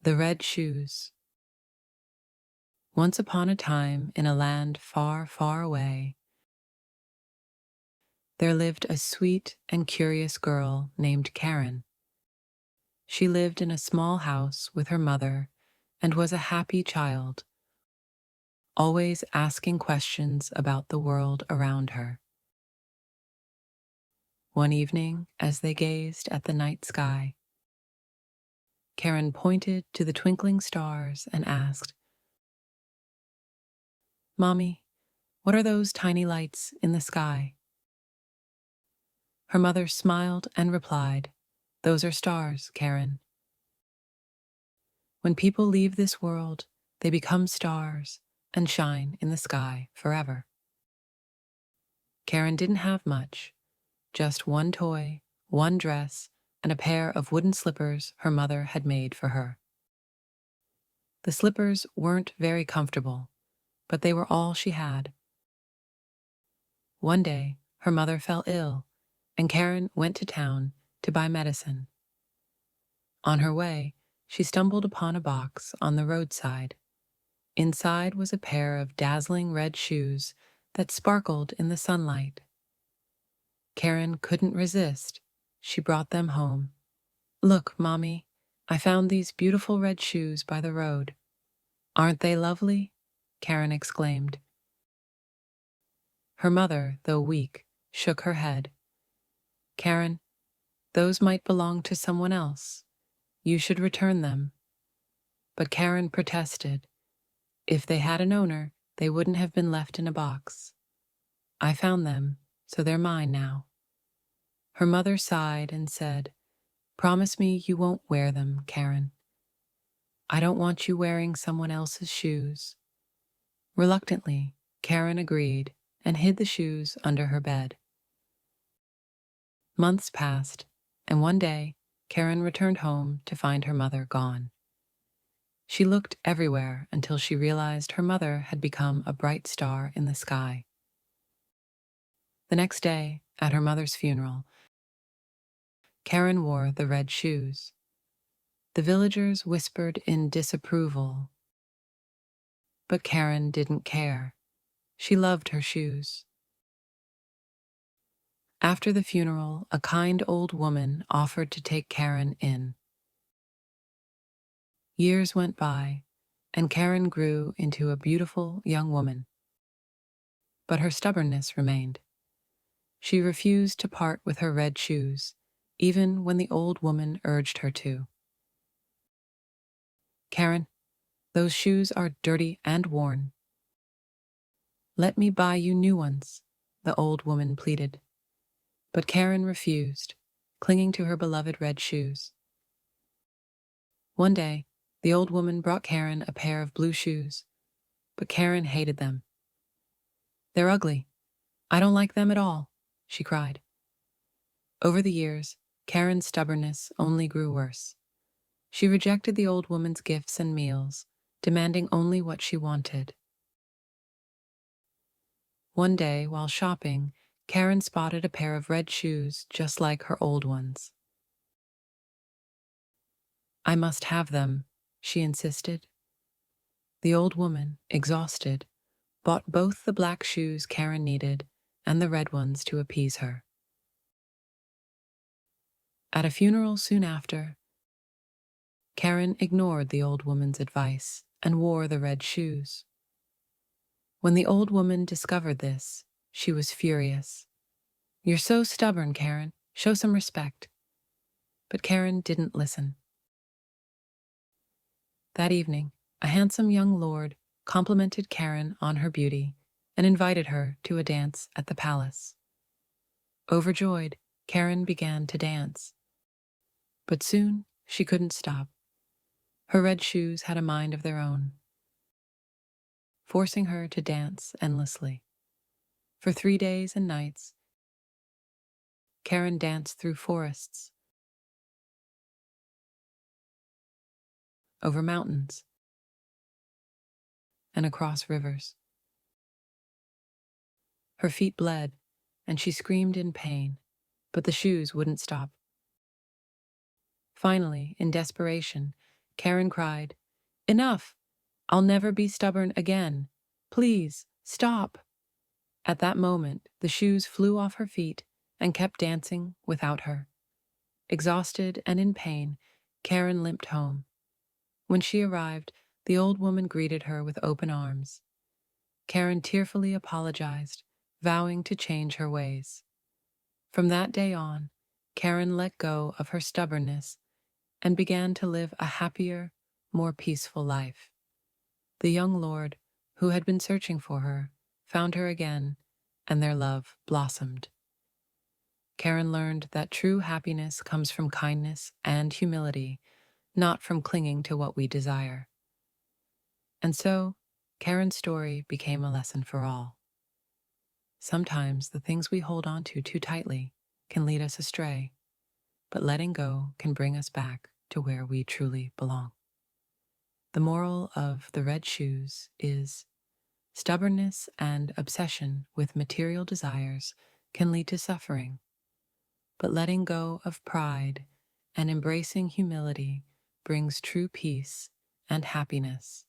The Red Shoes. Once upon a time, in a land far, far away, there lived a sweet and curious girl named Karen. She lived in a small house with her mother and was a happy child, always asking questions about the world around her. One evening, as they gazed at the night sky, Karen pointed to the twinkling stars and asked, "Mommy, what are those tiny lights in the sky?" Her mother smiled and replied, "Those are stars, Karen. When people leave this world, they become stars and shine in the sky forever." Karen didn't have much, just one toy, one dress, and a pair of wooden slippers her mother had made for her. The slippers weren't very comfortable, but they were all she had. One day, her mother fell ill, and Karen went to town to buy medicine. On her way, she stumbled upon a box on the roadside. Inside was a pair of dazzling red shoes that sparkled in the sunlight. Karen couldn't resist. She brought them home. "Look, Mommy, I found these beautiful red shoes by the road. Aren't they lovely?" Karen exclaimed. Her mother, though weak, shook her head. "Karen, those might belong to someone else. You should return them." But Karen protested. "If they had an owner, they wouldn't have been left in a box. I found them, so they're mine now." Her mother sighed and said, "Promise me you won't wear them, Karen. I don't want you wearing someone else's shoes." Reluctantly, Karen agreed and hid the shoes under her bed. Months passed, and one day, Karen returned home to find her mother gone. She looked everywhere until she realized her mother had become a bright star in the sky. The next day, at her mother's funeral, Karen wore the red shoes. The villagers whispered in disapproval, but Karen didn't care. She loved her shoes. After the funeral, a kind old woman offered to take Karen in. Years went by, and Karen grew into a beautiful young woman. But her stubbornness remained. She refused to part with her red shoes, even when the old woman urged her to. "Karen, those shoes are dirty and worn. Let me buy you new ones," the old woman pleaded. But Karen refused, clinging to her beloved red shoes. One day, the old woman brought Karen a pair of blue shoes, but Karen hated them. "They're ugly. I don't like them at all," she cried. Over the years, Karen's stubbornness only grew worse. She rejected the old woman's gifts and meals, demanding only what she wanted. One day, while shopping, Karen spotted a pair of red shoes just like her old ones. "I must have them," she insisted. The old woman, exhausted, bought both the black shoes Karen needed and the red ones to appease her. At a funeral soon after, Karen ignored the old woman's advice and wore the red shoes. When the old woman discovered this, she was furious. "You're so stubborn, Karen. Show some respect." But Karen didn't listen. That evening, a handsome young lord complimented Karen on her beauty and invited her to a dance at the palace. Overjoyed, Karen began to dance. But soon she couldn't stop. Her red shoes had a mind of their own, forcing her to dance endlessly. For 3 days and nights, Karen danced through forests, over mountains, and across rivers. Her feet bled, and she screamed in pain, but the shoes wouldn't stop. Finally, in desperation, Karen cried, "Enough! I'll never be stubborn again. Please, stop." At that moment, the shoes flew off her feet and kept dancing without her. Exhausted and in pain, Karen limped home. When she arrived, the old woman greeted her with open arms. Karen tearfully apologized, vowing to change her ways. From that day on, Karen let go of her stubbornness and began to live a happier, more peaceful life. The young lord, who had been searching for her, found her again, and their love blossomed. Karen learned that true happiness comes from kindness and humility, not from clinging to what we desire. And so, Karen's story became a lesson for all. Sometimes the things we hold on to too tightly can lead us astray, but letting go can bring us back to where we truly belong. The moral of The Red Shoes is stubbornness and obsession with material desires can lead to suffering, but letting go of pride and embracing humility brings true peace and happiness.